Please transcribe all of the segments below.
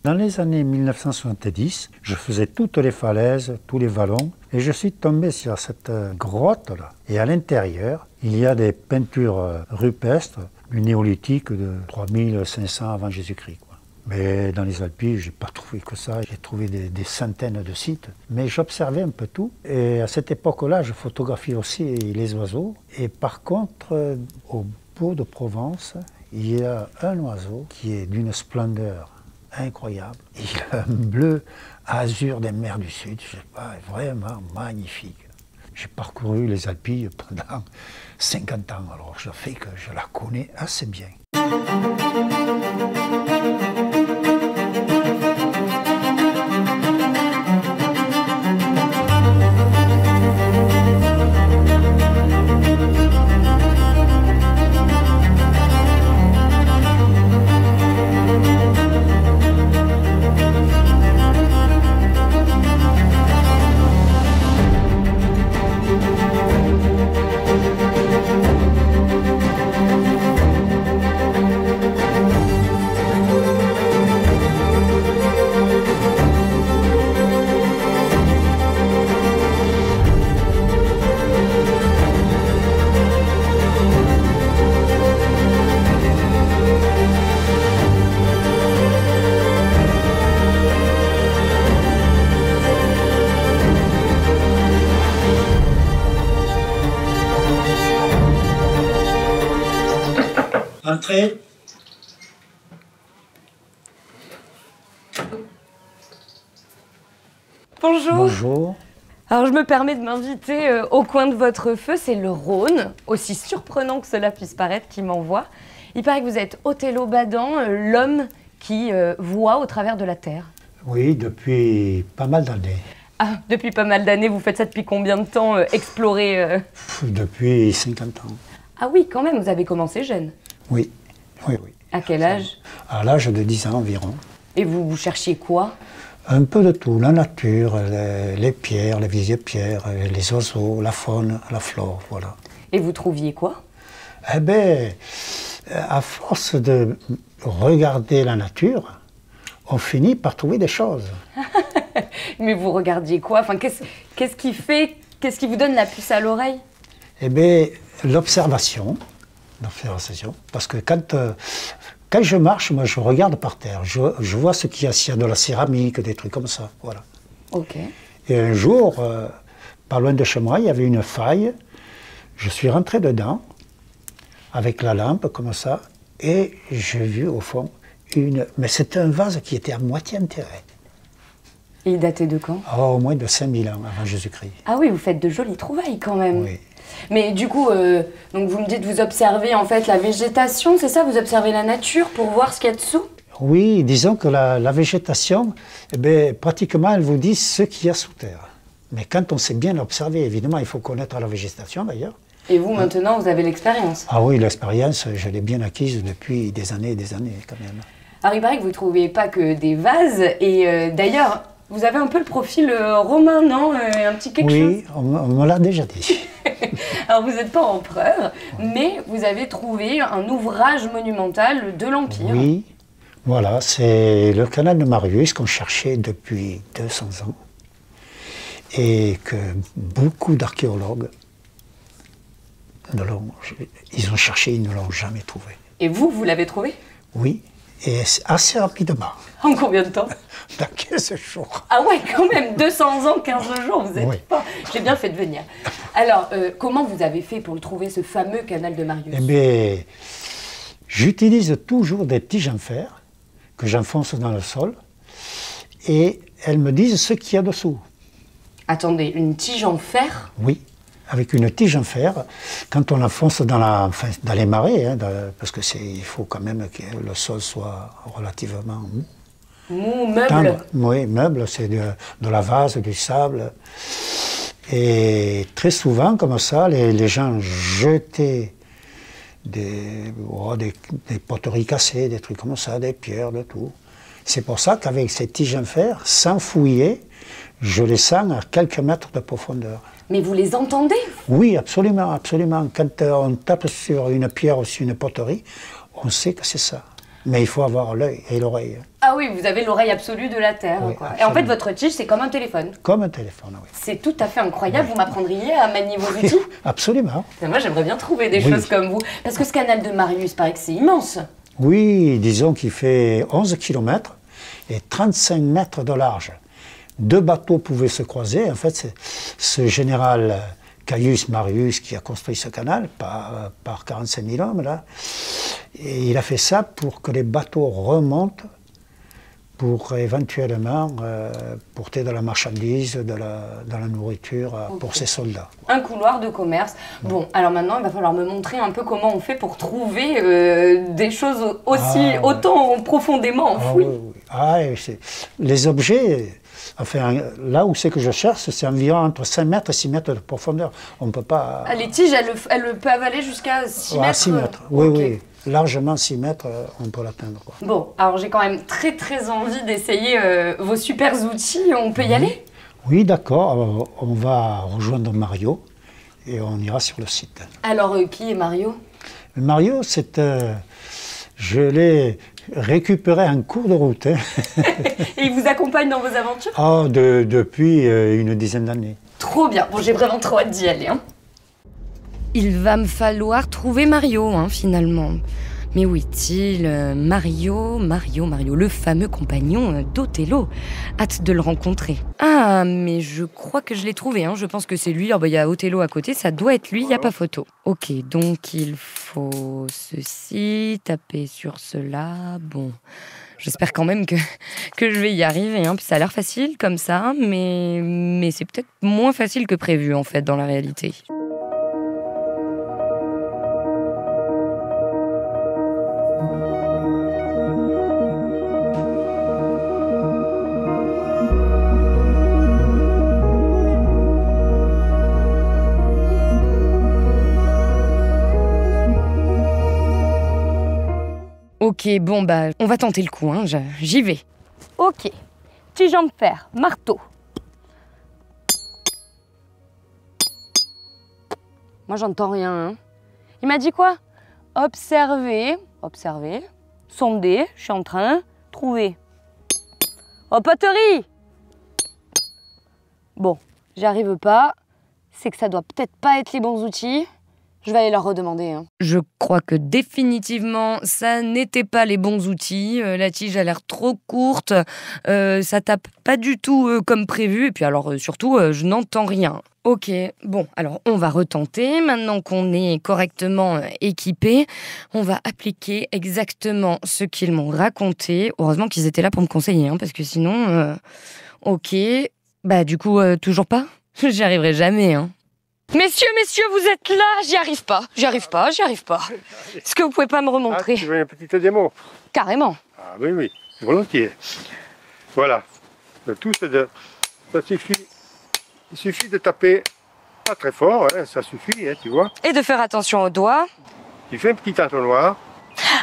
Dans les années 1970, je faisais toutes les falaises, tous les vallons, et je suis tombé sur cette grotte-là. Et à l'intérieur, il y a des peintures rupestres du néolithique de 3500 avant Jésus-Christ. Mais dans les Alpes, je n'ai pas trouvé que ça, j'ai trouvé des centaines de sites. Mais j'observais un peu tout, et à cette époque-là, je photographiais aussi les oiseaux. Et par contre, au Beau de Provence, il y a un oiseau qui est d'une splendeur incroyable. Il a un bleu azur des mers du Sud, je sais pas, vraiment magnifique. J'ai parcouru les Alpes pendant 50 ans, alors ça fait que je la connais assez bien. Entrez. Bonjour. Bonjour. Alors je me permets de m'inviter au coin de votre feu, c'est le Rhône, aussi surprenant que cela puisse paraître, qui m'envoie. Il paraît que vous êtes Othello Badan, l'homme qui voit au travers de la Terre. Oui, depuis pas mal d'années. Ah, depuis pas mal d'années, vous faites ça depuis combien de temps, explorer Depuis 50 ans. Ah oui, quand même, vous avez commencé jeune. Oui, oui, oui. À quel âge? À l'âge de 10 ans environ. Et vous cherchiez quoi? Un peu de tout, la nature, les pierres, les vieilles pierres, les oiseaux, la faune, la flore, voilà. Et vous trouviez quoi? Eh bien, à force de regarder la nature, on finit par trouver des choses. Mais vous regardiez quoi? Enfin, qu'est-ce qui vous donne la puce à l'oreille? Eh bien, l'observation. Parce que quand je marche, moi je regarde par terre, je vois ce qu'il y a, s'il y a de la céramique, des trucs comme ça, voilà. Ok. Et un jour, pas loin de chez moi, il y avait une faille, je suis rentré dedans, avec la lampe comme ça, et j'ai vu au fond mais c'était un vase qui était à moitié enterré. Et il datait de quand? Oh, au moins de 5000 ans avant Jésus-Christ. Ah oui, vous faites de jolies trouvailles quand même. Oui. Mais du coup, donc vous me dites, vous observez en fait la végétation, c'est ça? Vous observez la nature pour voir ce qu'il y a dessous? Oui, disons que la végétation, eh bien, pratiquement, elle vous dit ce qu'il y a sous terre. Mais quand on sait bien l'observer, évidemment, il faut connaître la végétation d'ailleurs. Et vous, maintenant, vous avez l'expérience? Ah oui, l'expérience, je l'ai bien acquise depuis des années et des années quand même. Alors il paraît que vous ne trouvez pas que des vases, et d'ailleurs, vous avez un peu le profil romain, non? Un petit quelque chose? Oui, on me l'a déjà dit. Alors vous n'êtes pas empereur, mais vous avez trouvé un ouvrage monumental de l'Empire. Oui, voilà, c'est le canal de Marius qu'on cherchait depuis 200 ans et que beaucoup d'archéologues, ils ont cherché, ils ne l'ont jamais trouvé. Et vous l'avez trouvé? Oui, et assez rapidement. En combien de temps? Dans 15 jours. Ah ouais, quand même, 200 ans, 15 jours, vous êtes Oui. pas... J'ai bien fait de venir. Alors, comment vous avez fait pour le trouver, ce fameux canal de Marius? Eh bien, j'utilise toujours des tiges en fer que j'enfonce dans le sol et elles me disent ce qu'il y a dessous. Attendez, une tige en fer? Oui, avec une tige en fer, quand on l'enfonce dans les marais, hein, parce que il faut quand même que le sol soit relativement mou. Mou, meuble? Oui, meuble, c'est de la vase, du sable. Et très souvent, comme ça, les gens jetaient des poteries cassées, des trucs comme ça, des pierres, de tout. C'est pour ça qu'avec ces tiges en fer, sans fouiller, je les sens à quelques mètres de profondeur. Mais vous les entendez? Oui, absolument, absolument. Quand on tape sur une pierre ou sur une poterie, on sait que c'est ça. Mais il faut avoir l'œil et l'oreille. Ah oui, vous avez l'oreille absolue de la Terre. Oui, quoi. Et en fait, absolument. votre tige, c'est comme un téléphone. Comme un téléphone, oui. C'est tout à fait incroyable. Vous m'apprendriez à manier vos outils? Absolument. Et moi, j'aimerais bien trouver des Oui. choses comme vous. Parce que ce canal de Marius, paraît que c'est immense. Oui, disons qu'il fait 11 km et 35 mètres de large. 2 bateaux pouvaient se croiser. En fait, c'est ce général Caius Marius qui a construit ce canal par 45 000 hommes, là. Et il a fait ça pour que les bateaux remontent pour éventuellement porter de la marchandise, de la nourriture pour ses soldats. Un couloir de commerce. Bon, alors maintenant, il va falloir me montrer un peu comment on fait pour trouver des choses aussi autant profondément enfouies. Oui, oui. Les objets, enfin, là où c'est que je cherche, c'est environ entre 5 mètres et 6 mètres de profondeur. On ne peut pas... Ah, les tiges, elles peuvent aller jusqu'à 6 mètres. 6 mètres, oui, Ok. oui. Largement 6 mètres, on peut l'atteindre. Bon, alors j'ai quand même très envie d'essayer vos super outils. On peut y aller? Oui, d'accord. Alors, on va rejoindre Mario et on ira sur le site. Alors, qui est Mario? Mario, je l'ai récupéré en cours de route. Hein. Et il vous accompagne dans vos aventures? Depuis une dizaine d'années. Trop bien. Bon, j'ai vraiment trop hâte d'y aller. Hein. Il va me falloir trouver Mario, hein, finalement. Mais où est-il? Mario, le fameux compagnon d'Othello. Hâte de le rencontrer. Ah, mais je crois que je l'ai trouvé. Hein. Je pense que c'est lui. Il y a Othello à côté. Ça doit être lui. Il n'y a pas photo. Ok, donc il faut ceci, taper sur cela. Bon, j'espère quand même que je vais y arriver. Hein. Ça a l'air facile comme ça, mais c'est peut-être moins facile que prévu, en fait, dans la réalité. Ok, bon bah, on va tenter le coup, hein, j'y vais. Ok, tige en fer, marteau. Moi j'entends rien. Hein. Il m'a dit quoi? Observer, sonder, je suis en train, trouver. Oh, poterie! Bon, j'y arrive pas, c'est que ça doit peut-être pas être les bons outils. Je vais aller leur redemander. Hein. Je crois que définitivement, ça n'était pas les bons outils. La tige a l'air trop courte. Ça tape pas du tout comme prévu. Et puis alors, surtout, je n'entends rien. Ok, bon, alors on va retenter. Maintenant qu'on est correctement équipé, on va appliquer exactement ce qu'ils m'ont raconté. Heureusement qu'ils étaient là pour me conseiller, hein, parce que sinon... ok, bah du coup, toujours pas? J'y arriverai jamais, hein. Messieurs, vous êtes là? J'y arrive pas. Est-ce que vous pouvez pas me remontrer? Tu veux une petite démo? Carrément. Ah oui, volontiers. Voilà. Ça suffit. Il suffit de taper pas très fort, hein, ça suffit, hein, tu vois. Et de faire attention aux doigts. Tu fais un petit entonnoir.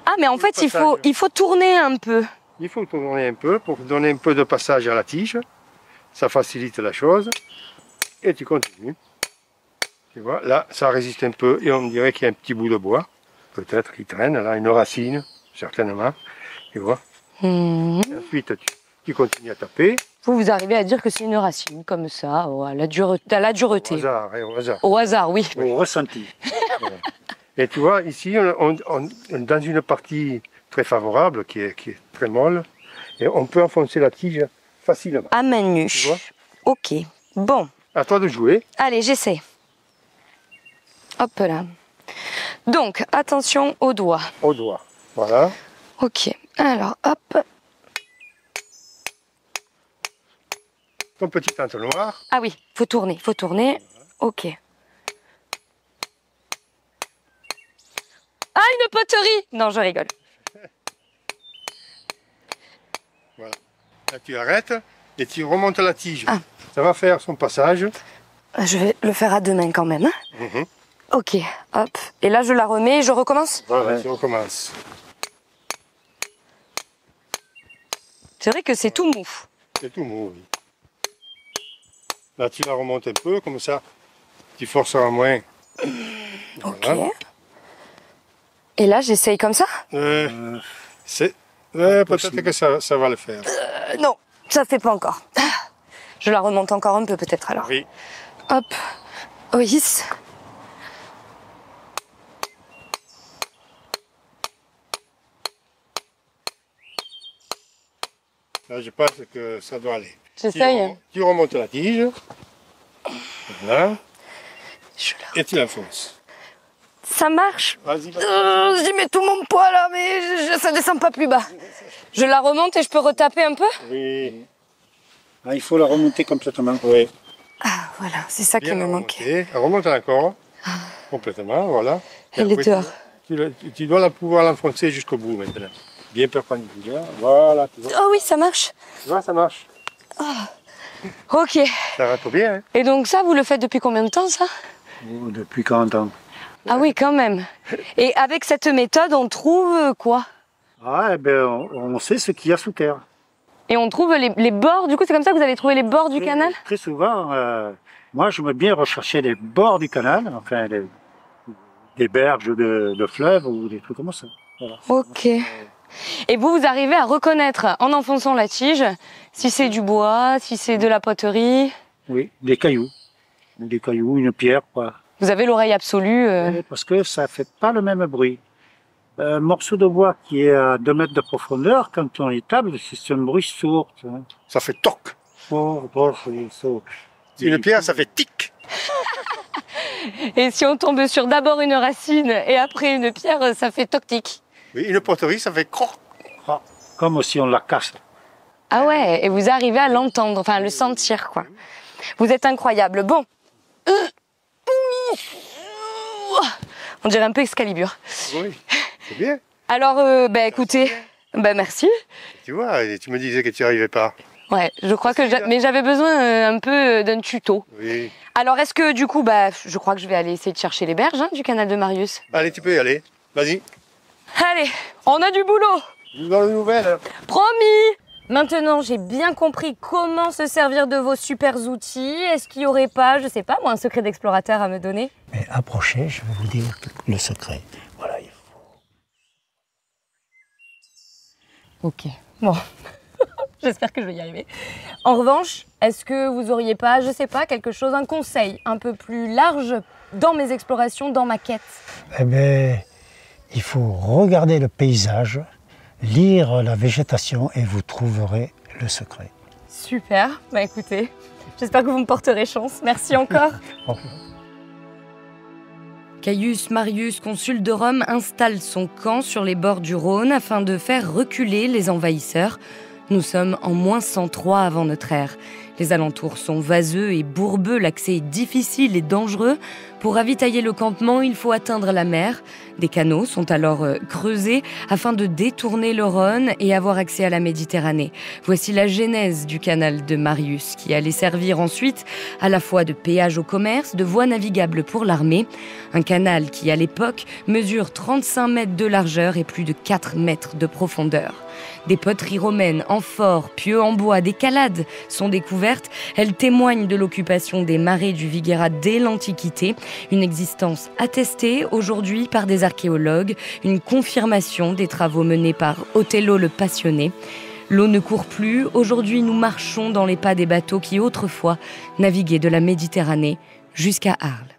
Ah, mais en fait, il faut tourner un peu. Il faut tourner un peu pour donner un peu de passage à la tige. Ça facilite la chose. Et tu continues. Tu vois, là, ça résiste un peu et on dirait qu'il y a un petit bout de bois. Peut-être qui traîne, là, une racine, certainement. Tu vois. Et ensuite, tu continues à taper. Vous arrivez à dire que c'est une racine, comme ça, à la dureté. Au hasard, hein, au hasard. Au hasard, oui. Au ressenti. Voilà. Et tu vois, ici, on est dans une partie très favorable, qui est très molle, et on peut enfoncer la tige facilement. À main nue. Tu vois. Ok, bon. À toi de jouer. Allez, j'essaie. Hop là. Donc, attention aux doigts. Au doigt. Voilà. Ok, alors, hop. Ton petit entonnoir. Ah oui, faut tourner. Ok. Ah, une poterie! Non, je rigole. Voilà. Là, tu arrêtes et tu remontes la tige. Ah. Ça va faire son passage. Je vais le faire à deux mains quand même. Hein. Ok, hop. Et là, je la remets et je recommence? Voilà, tu recommences. C'est vrai que c'est tout mou. C'est tout mou, oui. Là, tu la remontes un peu, comme ça, tu forceras moins. Ok. Voilà. Et là, j'essaye comme ça? Peut-être que ça va le faire. Non, ça fait pas encore. Je la remonte encore un peu peut-être alors. Oui. Hop, Oïs. Là, je pense que ça doit aller. J'essaye. Tu remontes la tige. Voilà. Je Et tu l'enfonces. Ça marche. Vas-y, J'y mets tout mon poids là, mais ça descend pas plus bas. Je la remonte et je peux retaper un peu? Oui. Ah, il faut la remonter complètement. Oui. Ah, voilà, c'est ça qui me manquait. Remonte encore. Complètement, voilà. Et Elle est après, dehors. Tu dois pouvoir l'enfoncer jusqu'au bout maintenant. Bien perpendiculaire. Voilà. Tu vois, Oh oui, ça marche. ça marche. Ok. Ça va trop bien. Hein. Et donc ça, vous le faites depuis combien de temps, ça? Oh, depuis 40 ans. Ah oui, quand même. Et avec cette méthode, on trouve quoi? Ah, eh ben, on sait ce qu'il y a sous terre. Et on trouve les bords, du coup, c'est comme ça que vous allez trouver les bords du canal? Très souvent, moi, je me bien rechercher les bords du canal, enfin, des berges de fleuves ou des trucs comme ça. Voilà. Ok. Et vous arrivez à reconnaître, en enfonçant la tige, si c'est du bois, si c'est de la poterie? Oui, des cailloux. Des cailloux, une pierre, quoi. Vous avez l'oreille absolue. Parce que ça fait pas le même bruit. Un morceau de bois qui est à 2 mètres de profondeur, quand on l'étable, c'est un bruit sourd. Hein. Ça fait toc. Une pierre, ça fait tic. Et si on tombe sur d'abord une racine et après une pierre, ça fait toc-tic. Oui, une poterie, ça fait croc. Comme si on la casse. Ah ouais, et vous arrivez à l'entendre, enfin à le sentir, quoi. Vous êtes incroyable. Bon. On dirait un peu Excalibur. Oui, c'est bien. Alors, écoutez, merci. Tu vois, tu me disais que tu n'y arrivais pas. Ouais, je crois que mais j'avais besoin un peu d'un tuto. Oui. Alors, est-ce que du coup, je crois que je vais aller essayer de chercher les berges du canal de Marius. Allez, tu peux y aller. Vas-y. Allez, on a du boulot. Dans les nouvelles. Promis. Maintenant, j'ai bien compris comment se servir de vos super outils. Est-ce qu'il n'y aurait pas, je sais pas, moi, un secret d'explorateur à me donner? Mais approchez, je vais vous dire le secret. Voilà, il faut. Ok, bon. J'espère que je vais y arriver. En revanche, est-ce que vous auriez pas, je sais pas, quelque chose, un conseil un peu plus large dans mes explorations, dans ma quête? Eh bien, il faut regarder le paysage, lire la végétation et vous trouverez le secret. Super, écoutez, j'espère que vous me porterez chance. Merci encore. Caius Marius, consul de Rome, installe son camp sur les bords du Rhône afin de faire reculer les envahisseurs. Nous sommes en -103 avant notre ère. Les alentours sont vaseux et bourbeux, l'accès est difficile et dangereux. Pour ravitailler le campement, il faut atteindre la mer. Des canaux sont alors creusés afin de détourner le Rhône et avoir accès à la Méditerranée. Voici la genèse du canal de Marius, qui allait servir ensuite à la fois de péage au commerce, de voie navigable pour l'armée. Un canal qui, à l'époque, mesure 35 mètres de largeur et plus de 4 mètres de profondeur. Des poteries romaines, amphores, pieux en bois, des calades sont découvertes. Elles témoignent de l'occupation des marais du Viguera dès l'Antiquité. Une existence attestée aujourd'hui par des archéologues. Une confirmation des travaux menés par Othello le Passionné. L'eau ne court plus. Aujourd'hui, nous marchons dans les pas des bateaux qui autrefois naviguaient de la Méditerranée jusqu'à Arles.